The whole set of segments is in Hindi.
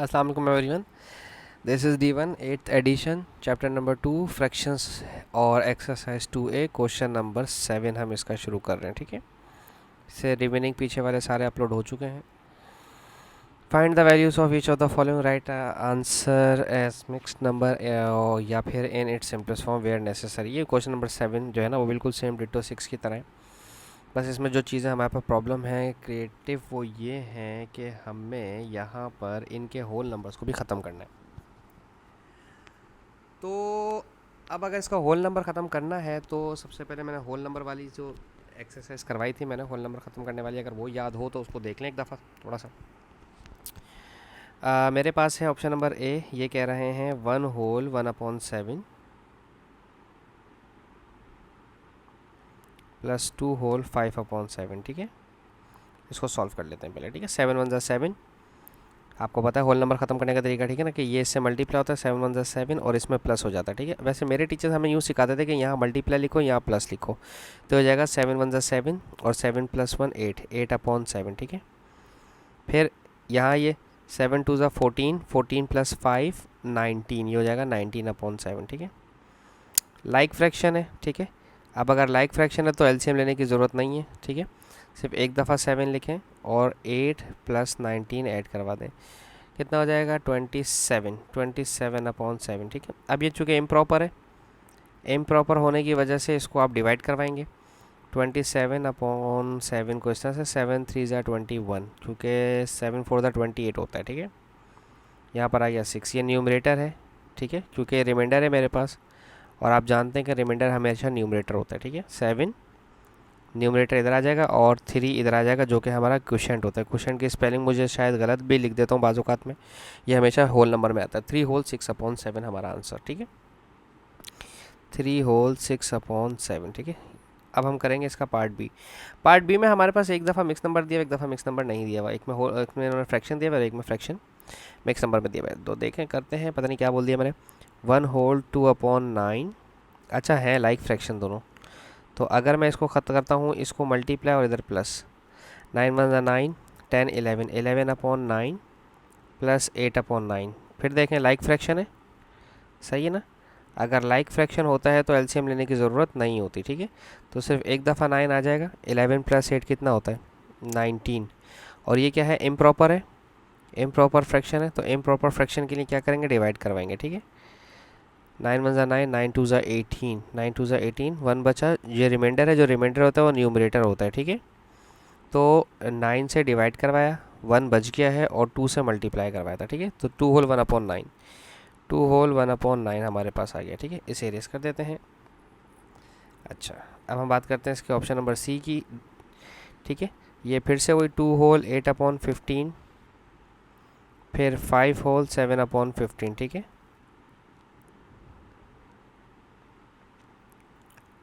अस्सलाम वालेकुम everyone. This is D1 8th edition chapter number 2 fractions और एक्सरसाइज 2A क्वेश्चन नंबर 7 हम इसका शुरू कर रहे हैं। ठीक है, इससे रिमेनिंग पीछे वाले सारे अपलोड हो चुके हैं। Find the values of each of the following, write answer as mixed number या फिर in its simplest form where necessary. ये क्वेश्चन नंबर 7 जो है ना वो बिल्कुल सेम डिटो 6 की तरह है। बस इसमें जो चीज़ें हमारे पास प्रॉब्लम है क्रिएटिव वो ये हैं कि हमें यहाँ पर इनके होल नंबर्स को भी ख़त्म करना है। तो अब अगर इसका होल नंबर ख़त्म करना है तो सबसे पहले मैंने होल नंबर वाली जो एक्सरसाइज करवाई थी मैंने होल नंबर ख़त्म करने वाली, अगर वो याद हो तो उसको देख लें एक दफ़ा थोड़ा सा। मेरे पास है ऑप्शन नंबर ए, ये कह रहे हैं 1 होल 1/7 प्लस 2 होल 5/7। ठीक है, इसको सॉल्व कर लेते हैं पहले। ठीक है, 7 1 7, आपको पता है होल नंबर ख़त्म करने का तरीका। ठीक है ना, कि ये इससे मल्टीप्लाई होता है 7 1 7 और इसमें प्लस हो जाता है। ठीक है, वैसे मेरे टीचर्स हमें यूँ सिखाते थे कि यहाँ मल्टीप्लाई लिखो यहाँ प्लस लिखो, तो हो जाएगा 7 1 7 और 7 + 1 8 8/7। ठीक है, फिर यहाँ ये 7 2 14 14 + 5 19, ये हो जाएगा 19/7। ठीक है, लाइक फ्रैक्शन है। ठीक है, अब अगर लाइक फ्रैक्शन है तो एलसीएम लेने की ज़रूरत नहीं है। ठीक है, सिर्फ एक दफ़ा 7 लिखें और 8 + 19 ऐड करवा दें, कितना हो जाएगा 27/7। ठीक है, अब ये चूँकि इम्प्रॉपर है, इम्प्रॉपर होने की वजह से इसको आप डिवाइड करवाएंगे 27/7 को इस तरह से 7 3 ज़ा 21, क्योंकि 7 4 ज़ा 28 होता है। ठीक है, यहाँ पर आ गया 6, ये न्यूमरेटर है। ठीक है, क्योंकि रिमाइंडर है मेरे पास और आप जानते हैं कि रिमाइंडर हमेशा न्यूमरेटर होता है। ठीक है, 7 न्यूमरेटर इधर आ जाएगा और 3 इधर आ जाएगा, जो कि हमारा क्वोशेंट होता है। क्वोशेंट की स्पेलिंग मुझे शायद गलत भी लिख देता हूँ बाज़-औक़ात में, ये हमेशा होल नंबर में आता है। 3 होल 6/7 हमारा आंसर। ठीक है, 3 होल 6/7। ठीक है, अब हम करेंगे इसका पार्ट बी। पार्ट बी में हमारे पास एक दफ़ा मिक्स नंबर दिया हुआ, एक दफ़ा मिक्स नंबर नहीं दिया हुआ। एक में उन्होंने फ्रैक्शन दिया हुआ और एक में फ्रैक्शन मिक्स नंबर में दिया हुआ है। तो देखें, करते हैं, पता नहीं क्या बोल दिया मैंने। 1 होल 2/9, अच्छा है लाइक फ्रैक्शन दोनों। तो अगर मैं इसको ख़त्म करता हूँ, इसको मल्टीप्लाई और इधर प्लस, 9 1 ज़ा 9 10 11 11/9 प्लस 8/9। फिर देखें लाइक फ्रैक्शन है, सही है ना। अगर लाइक फ्रैक्शन होता है तो एलसीएम लेने की ज़रूरत नहीं होती। ठीक है, तो सिर्फ एक दफ़ा 9 आ जाएगा। 11 + 8 कितना होता है 19, और ये क्या है इम्प्रॉपर है, इम्प्रॉपर फ्रैक्शन है। तो इम्प्रॉपर फ्रैक्शन के लिए क्या करेंगे, डिवाइड करवाएंगे। ठीक है, 9 1 ज़ा 9 9 2 ज़ा 18 9 2 ज़ा 18, 1 बचा। ये रिमाइंडर है, जो रिमाइंडर होता है वो न्यूमरेटर होता है। ठीक है, तो 9 से डिवाइड करवाया, 1 बच गया है और 2 से मल्टीप्लाई करवाया था। ठीक है, तो 2 होल 1/9, 2 होल 1/9 हमारे पास आ गया। ठीक है, इसे इरेज कर देते हैं। अच्छा, अब हम बात करते हैं इसके ऑप्शन नंबर सी की। ठीक है, ये फिर से वही 2 होल 8/15, फिर 5 होल 7/15। ठीक है,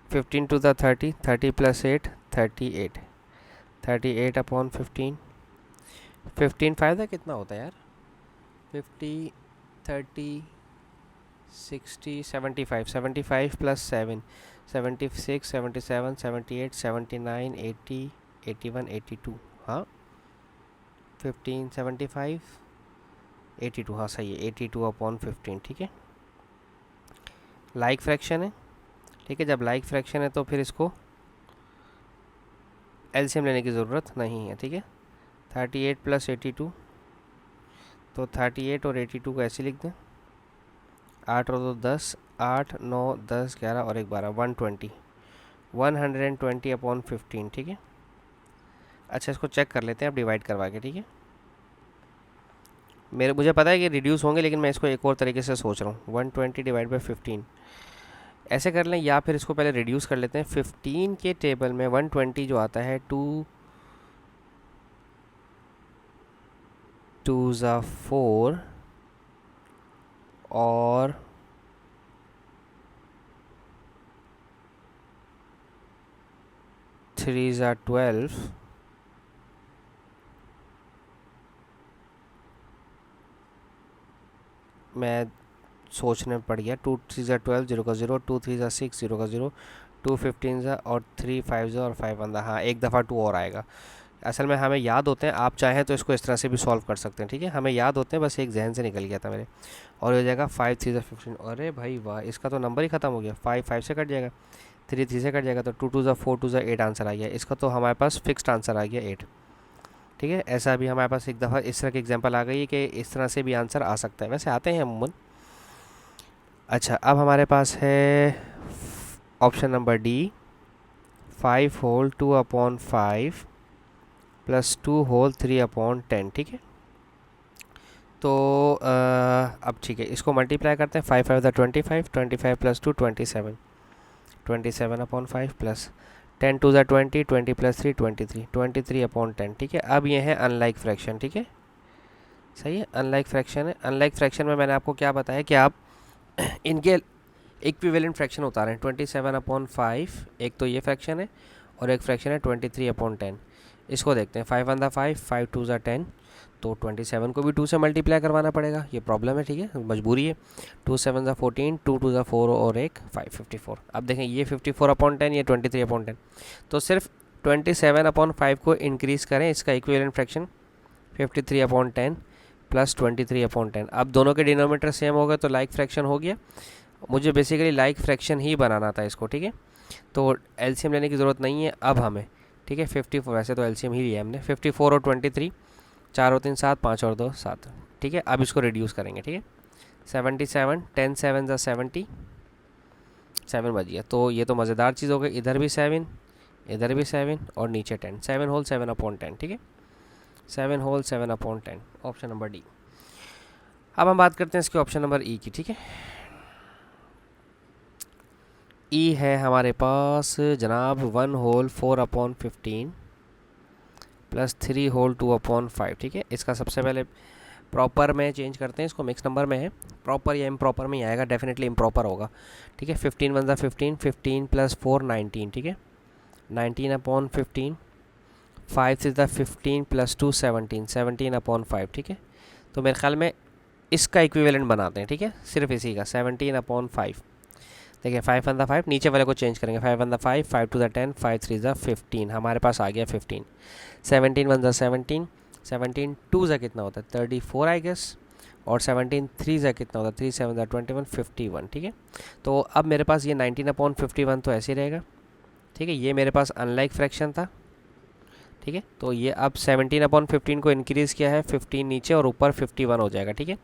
15 2 30, 30 + 8 38, 38/15। 15 5 कितना होता है यार, 50 30 60 75 75 + 7 76 77 78 79 80 81 82, हाँ 15 75 82, हाँ सही है 82/15। ठीक है, लाइक फ्रैक्शन है। ठीक है, जब लाइक फ्रैक्शन है तो फिर इसको एलसीएम लेने की ज़रूरत नहीं है। ठीक है, 38 + 82, तो 38 और 82 को ऐसे लिख दें, 8 और 2 10, 8 9 10 11 और 1 12, 120 120/15। ठीक है, अच्छा इसको चेक कर लेते हैं अब डिवाइड करवा के। ठीक है, मुझे पता है कि रिड्यूस होंगे, लेकिन मैं इसको एक और तरीके से सोच रहा हूँ। 120/15 ऐसे कर लें, या फिर इसको पहले रिड्यूस कर लेते हैं। 15 के टेबल में 120 जो आता है 2 2 ज़ा 4 और 3 ज़ा 12, मैं सोचने में पड़ गया। 2 3 ज़ा 12 0 का 0, 2 3 ज़ा 6 0 का 0, 2 15 ज़ा और 3 5 ज़ा और 5 1 हाँ एक दफ़ा 2 और आएगा। असल में हमें याद होते हैं, आप चाहें तो इसको इस तरह से भी सॉल्व कर सकते हैं, ठीक है, हमें याद होते हैं, बस एक जहन से निकल गया था मेरे। और हो जाएगा 5 3 15। अरे भाई वाह, इसका तो नंबर ही ख़त्म हो गया। 5 5 से कट जाएगा, 3 3 से कट जाएगा, तो 2 2 4 2 8 आंसर आ गया। इसका तो हमारे पास फिक्स्ड आंसर आ गया 8, ठीक है। ऐसा भी हमारे पास एक दफ़ा इस तरह की एग्जांपल आ गई है कि इस तरह से भी आंसर आ सकता है, वैसे आते हैं अमूमन। अच्छा, अब हमारे पास है option number D, 5 whole 2/5 plus 2 whole 3/10, ठीक है। तो अब ठीक है, इसको मल्टीप्लाई करते हैं। 5 5 25, 25 प्लस 2 27, 27/5 प्लस 10 2 20, 20 प्लस 3 23, 23/10, ठीक है। अब ये है अनलाइक फ्रैक्शन, ठीक है, सही है, अनलाइक फ्रैक्शन है। अनलाइक फ्रैक्शन में मैंने आपको क्या बताया कि आप इनके इक्विवेलेंट फ्रैक्शन उतारें। 27/5 एक तो ये फ्रैक्शन है, और एक फ्रैक्शन है 23/10। इसको देखते हैं। 5 1 5, 5 2 10, तो 27 को भी 2 से मल्टीप्लाई करवाना पड़ेगा, ये प्रॉब्लम है, ठीक है, मजबूरी है। 2 7 14, 2 2 4 और एक 5 54। अब देखें, ये 54/10, ये 23/10, तो सिर्फ 27/5 को इंक्रीज़ करें, इसका इक्विवेलेंट फ्रैक्शन 53/10 प्लस 23/10। अब दोनों के डिनोमिनेटर सेम हो गए तो लाइक फ्रैक्शन हो गया। मुझे बेसिकली लाइक फ्रैक्शन ही बनाना था इसको, ठीक है, तो एलसीएम लेने की ज़रूरत नहीं है अब हमें, ठीक है। 54, वैसे तो एलसीएम ही लिया हमने। 54 और 23, 4 और 3 7, 5 और 2 7, ठीक है। अब इसको रिड्यूस करेंगे, ठीक है। 77, 10 7 70, 7 बच गया। तो ये तो मज़ेदार चीज़ हो गई, इधर भी 7, इधर भी 7 और नीचे 10, 7 होल 7/10, ठीक है, 7 होल 7/10, ऑप्शन नंबर डी। अब हम बात करते हैं इसके ऑप्शन नंबर ई की, ठीक है। ई है हमारे पास जनाब 1 होल 4/15 प्लस 3 होल 2/5, ठीक है। इसका सबसे पहले प्रॉपर में चेंज करते हैं, इसको मिक्स नंबर में है, प्रॉपर या इम्प्रॉपर में ही आएगा, डेफिनेटली इम्प्रॉपर होगा, ठीक है। 15 1 15, 15 प्लस 4 19, ठीक है, 19/15, 5 6 15 प्लस 2 17, 17/5, ठीक है। तो मेरे ख्याल में इसका इक्विवेलेंट बनाते हैं, ठीक है, सिर्फ इसी का 17/5। देखिए 5 1 5, नीचे वाले को चेंज करेंगे। 5 1 5, 5 2 10, 5 3 15, हमारे पास आ गया 15। 17 1 17, 17 2 कितना होता है 34 आई गेस, और 17 3 कितना होता है 3 7 21 51, ठीक है। तो अब मेरे पास ये 19/51 तो ऐसे ही रहेगा, ठीक है। ये मेरे पास अनलाइक फ्रैक्शन था, ठीक है। तो ये अब 17/15 को इंक्रीज़ किया है, 15 नीचे और ऊपर 51 हो जाएगा, ठीक है।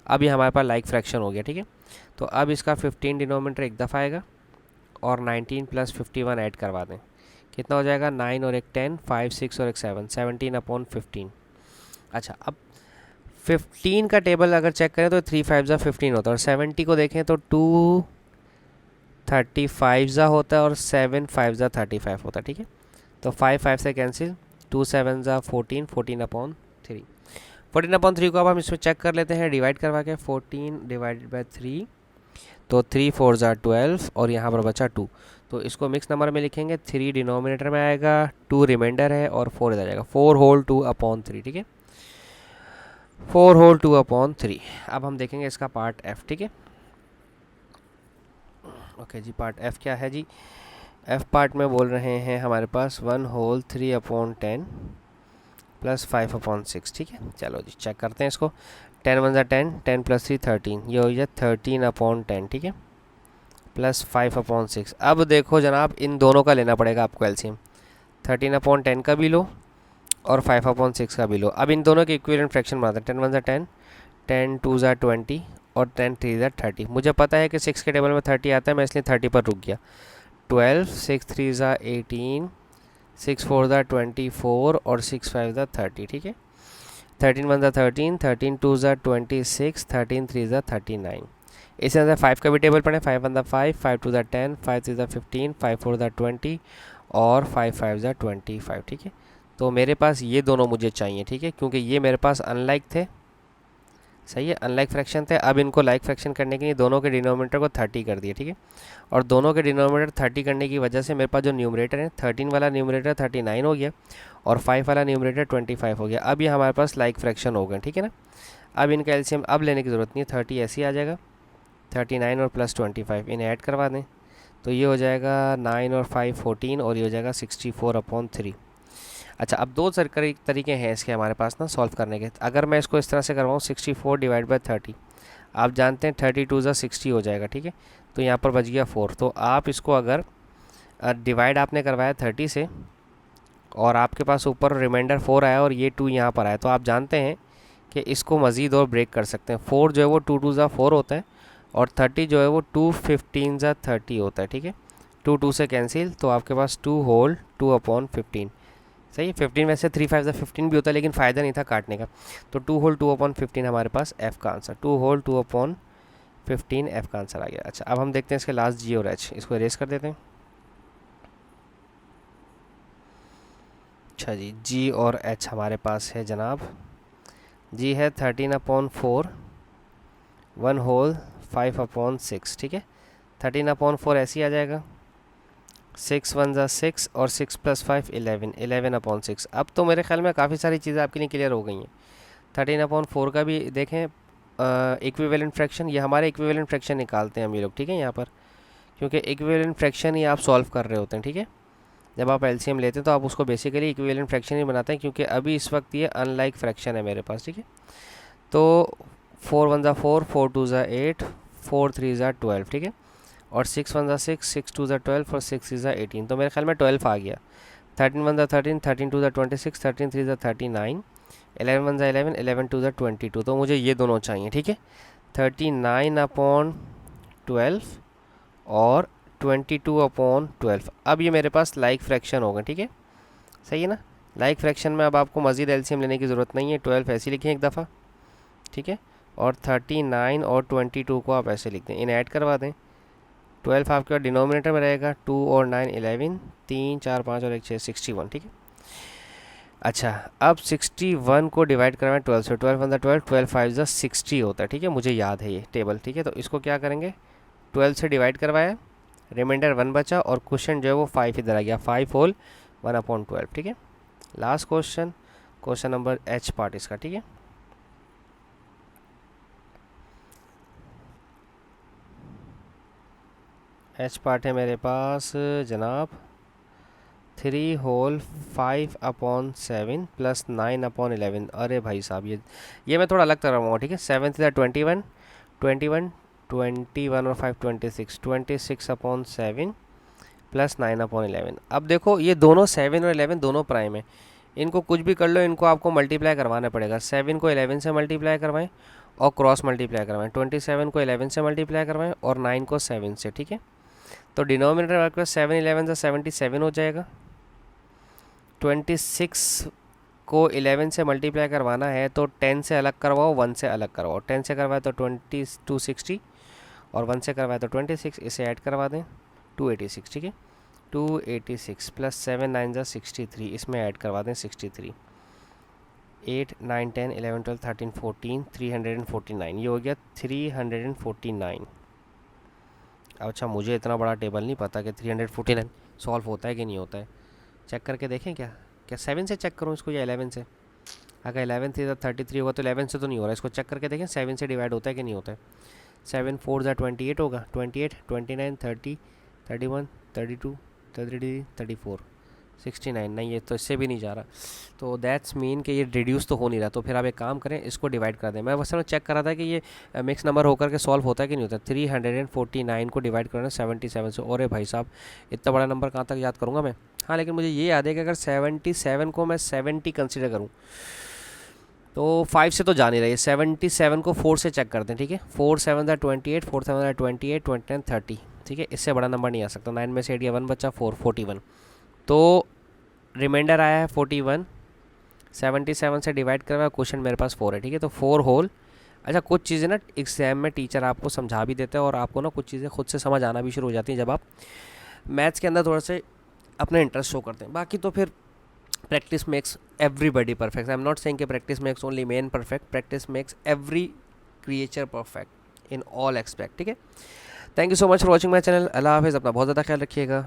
अब ये हमारे पास लाइक फ्रैक्शन हो गया, ठीक है। तो अब इसका 15 डिनोमिनेटर एक दफ़ा आएगा, और 19 प्लस 51 ऐड करवा दें, कितना हो जाएगा 9 और एक 10, 5 6 और एक 7, 17/15। अच्छा, अब 15 का टेबल अगर चेक करें तो 3 5 15 होता है, और 70 को देखें तो 2 35 होता है, और 7 5 35 होता है, ठीक है। तो 5 5 से कैंसिल, 2 7 14, 14/3, 14/3 को अब हम इसमें चेक कर लेते हैं डिवाइड करवा के। 14 डिवाइडेड बाई 3, तो 3 4 12, और यहाँ पर बचा 2, तो इसको मिक्स नंबर में लिखेंगे। 3 डिनोमिनेटर में आएगा, 2 रिमाइंडर है, और 4 इधर जाएगा। 4 होल 2/3, ठीक है, 4 होल 2/3। अब हम देखेंगे इसका पार्ट एफ, ठीक है। ओके जी, पार्ट एफ क्या है जी। एफ पार्ट में बोल रहे हैं हमारे पास 1 होल 3/10 प्लस 5/6, ठीक है। चलो जी चेक करते हैं इसको। 10 1 10, 10 प्लस 3 13, ये हो गया 13/10, ठीक है, प्लस 5/6। अब देखो जनाब, इन दोनों का लेना पड़ेगा आपको एलसीएम। 13/10 का भी लो, और 5/6 का भी लो। अब इन दोनों के इक्विवेलेंट फ्रैक्शन बनाते हैं। 10 1 10, 10 2 20, और 10 3 30। मुझे पता है कि 6 के टेबल में 30 आता है, मैं इसलिए 30 पर रुक गया। 12, 6 3 18, 6 4 24, और 6 5 30, ठीक है। 13 1 13, 13 2 26, 13 3 39। इसी तरह 5 का भी टेबल पढ़ें। 5 1 5, 5 2 10, 5 3 15, 5 4 20, और 5 5 25, ठीक है। तो मेरे पास ये दोनों मुझे चाहिए, ठीक है, क्योंकि ये मेरे पास अनलाइक थे, सही है, अनलाइक फ्रैक्शन थे। अब इनको लाइक फ्रैक्शन करने के लिए दोनों के डिनोमिनेटर को 30 कर दिया, ठीक है। और दोनों के डिनोमिनेटर 30 करने की वजह से मेरे पास जो न्यूमरेटर है, 13 वाला न्यूमरेटर 39 हो गया, और 5 वाला न्यूमरेटर 25 हो गया। अब ये हमारे पास लाइक फ्रैक्शन हो गए, ठीक है ना। अब इनका एलसीएम अब लेने की ज़रूरत नहीं है, 30 ऐसे ही आ जाएगा। 39 और प्लस 25 इन्हें ऐड करवा दें, तो ये हो जाएगा 9 और 5 14, और ये हो जाएगा 64/3। अच्छा, अब दो तरीके हैं इसके हमारे पास ना सॉल्व करने के। अगर मैं इसको इस तरह से करवाऊँ 64 डिवाइड बाई 30, आप जानते हैं 32 ज़ा 60 हो जाएगा, ठीक है। तो यहाँ पर बच गया 4। तो आप इसको अगर डिवाइड आपने करवाया 30 से और आपके पास ऊपर रिमाइंडर 4 आया और ये 2 यहाँ पर आया, तो आप जानते हैं कि इसको मज़ीद और ब्रेक कर सकते हैं। 4 जो है वो 2 2 ज़ा 4 होता है और 30 जो है वो 2 15 ज़ा 30 होता है, ठीक है। 2 2 से कैंसिल, तो आपके पास 2 होल 2/15। सही है। 15 वैसे 3 5 ज़ा 15 भी होता है, लेकिन फ़ायदा नहीं था काटने का। तो 2 होल 2/15 हमारे पास एफ़ का आंसर, 2 होल 2/15 एफ़ का आंसर आ गया। अच्छा, अब हम देखते हैं इसके लास्ट जी और एच, इसको इरेज कर देते हैं। अच्छा जी, जी और एच हमारे पास है जनाब। जी है 13/4, 1 होल 5/6, ठीक है। 13/4 ऐसे ही आ जाएगा, 6 1 ज़ा 6 और 6 + 5 11, 11/6। अब तो मेरे ख्याल में काफ़ी सारी चीज़ें आपके लिए क्लियर हो गई हैं। 13/4 का भी देखें इक्विवेलेंट फ्रैक्शन, ये हमारे इक्विवेलेंट फ्रैक्शन निकालते हैं हम ये लोग, ठीक है। यहाँ पर क्योंकि इक्विवेलेंट फ्रैक्शन ही आप सॉल्व कर रहे होते हैं, ठीक है। जब आप एलसीएम लेते हैं तो आप उसको बेसिकली इक्विवेलेंट फ्रैक्शन ही बनाते हैं, क्योंकि अभी इस वक्त ये अनलाइक फ्रैक्शन है मेरे पास, ठीक है। तो 4 1 ज़ा 4, 4 2 ज़ा 8, 4 3 ज़ा 12, ठीक है। और 6 1 ज़ा 6, 6 2 ज़ा 12 और 6 3 ज़ा 18, तो मेरे ख्याल में 12 आ गया। 13 1 ज़ा 13, 13 2 ज़ा 26, 13 3 ज़ा 39, 11 1 ज़ा 11, 11 2 ज़ा 22। तो मुझे ये दोनों चाहिए, ठीक है। 39/12 और 22/12। अब ये मेरे पास लाइक फ्रैक्शन होगा, ठीक है। सही है ना। लाइक फ्रैक्शन में अब आपको मज़ीद एलसीएम लेने की ज़रूरत नहीं है। 12 ऐसे लिखें एक दफ़ा, ठीक है। और 39 और 22 को आप ऐसे लिख दें, इन्हें ऐड करवा दें। 12 आपके डिनोमिनेटर में रहेगा, 2 और 9 11, 3 4 5 और 1 6, 61, ठीक है। अच्छा, अब 61 को डिवाइड करवाएं 12 से। 12 1 12, 12 5 ज़ा 60 होता है, ठीक है। मुझे याद है ये टेबल, ठीक है। तो इसको क्या करेंगे, 12 से डिवाइड करवाया, रिमाइंडर 1 बचा और क्वेश्चन जो है वो 5 इधर आ गया, 5 होल 1/12, ठीक है। Last question, question number H part इसका, ठीक है। एच पार्ट है मेरे पास जनाब 3 होल 5/7 + 9/11। अरे भाई साहब, ये मैं थोड़ा अलग तरह रहा हूँ, ठीक है। 7 × 21, 21 21 और 5 26, 26/7 + 9/11। अब देखो ये दोनों 7 और 11 दोनों प्राइम है, इनको कुछ भी कर लो, इनको आपको मल्टीप्लाई करवाना पड़ेगा। 7 को 11 से मल्टीप्लाई करवाएं और क्रॉस मल्टीप्लाई करवाएं। 27 को 11 से मल्टीप्लाई करवाएं और 9 को 7 से, ठीक है। तो डिनोमिनेटर आपके पास 7 11 ज़ा 77 हो जाएगा। 26 को 11 से मल्टीप्लाई करवाना है तो 10 से अलग करवाओ, 1 से अलग करवाओ। 10 से करवाए तो 260 और 1 से करवाए तो 26, इसे ऐड करवा दें, 286, ठीक है। 286 + 7 9 ज़ा 63, इसमें ऐड करवा दें 63। 8 9 10 11 12 13 14, 349, ये हो गया 349। अच्छा, मुझे इतना बड़ा टेबल नहीं पता कि 349 सॉल्व होता है कि नहीं होता है। चेक करके देखें क्या, 7 से चेक करूँ इसको या 11 से। अगर 11 3 ज़ा 33 होगा तो 11 से तो नहीं हो रहा, इसको चेक करके देखें 7 से डिवाइड होता है कि नहीं होता है। 7 4 ज़ा 28 होगा, 28 29 30 31 32 33 34 69, नहीं ये तो इससे भी नहीं जा रहा। तो दैट्स मीन कि ये रिड्यूस तो हो नहीं रहा। तो फिर आप एक काम करें, इसको डिवाइड कर दें। मैं बस चेक कर रहा था कि ये मिक्स नंबर होकर के सॉल्व होता है कि नहीं होता। 349 को डिवाइड करना 77 से। और भाई साहब, इतना बड़ा नंबर कहाँ तक याद करूँगा मैं। हाँ, लेकिन मुझे ये याद है कि अगर 77 को मैं 70 कंसिडर करूँ तो 5 से तो जा नहीं रही। 77 को 4 से चेक करते हैं, ठीक है। 4 7 ज़ा 28, 4 7 ज़ा 28, 29 30, ठीक है। इससे बड़ा नंबर नहीं आ सकता। 9 में से 8 गया 1 बचा 4, 41। तो रिमाइंडर आया है 41, 77 से डिवाइड करवा, क्वेश्चन मेरे पास 4 है, ठीक है। तो 4 होल। अच्छा, कुछ चीज़ें ना एग्जाम में टीचर आपको समझा भी देते हैं और आपको ना कुछ चीज़ें खुद से समझ आना भी शुरू हो जाती हैं जब आप मैथ्स के अंदर थोड़ा से अपना इंटरेस्ट शो करते हैं। बाकी तो फिर practice makes everybody perfect. I am not saying कि practice makes only man perfect, practice makes every creature perfect in all aspect, ठीक है। Thank you so much for watching my channel. अल्लाह हाफिज़, अपना बहुत ज़्यादा ख्याल रखिएगा।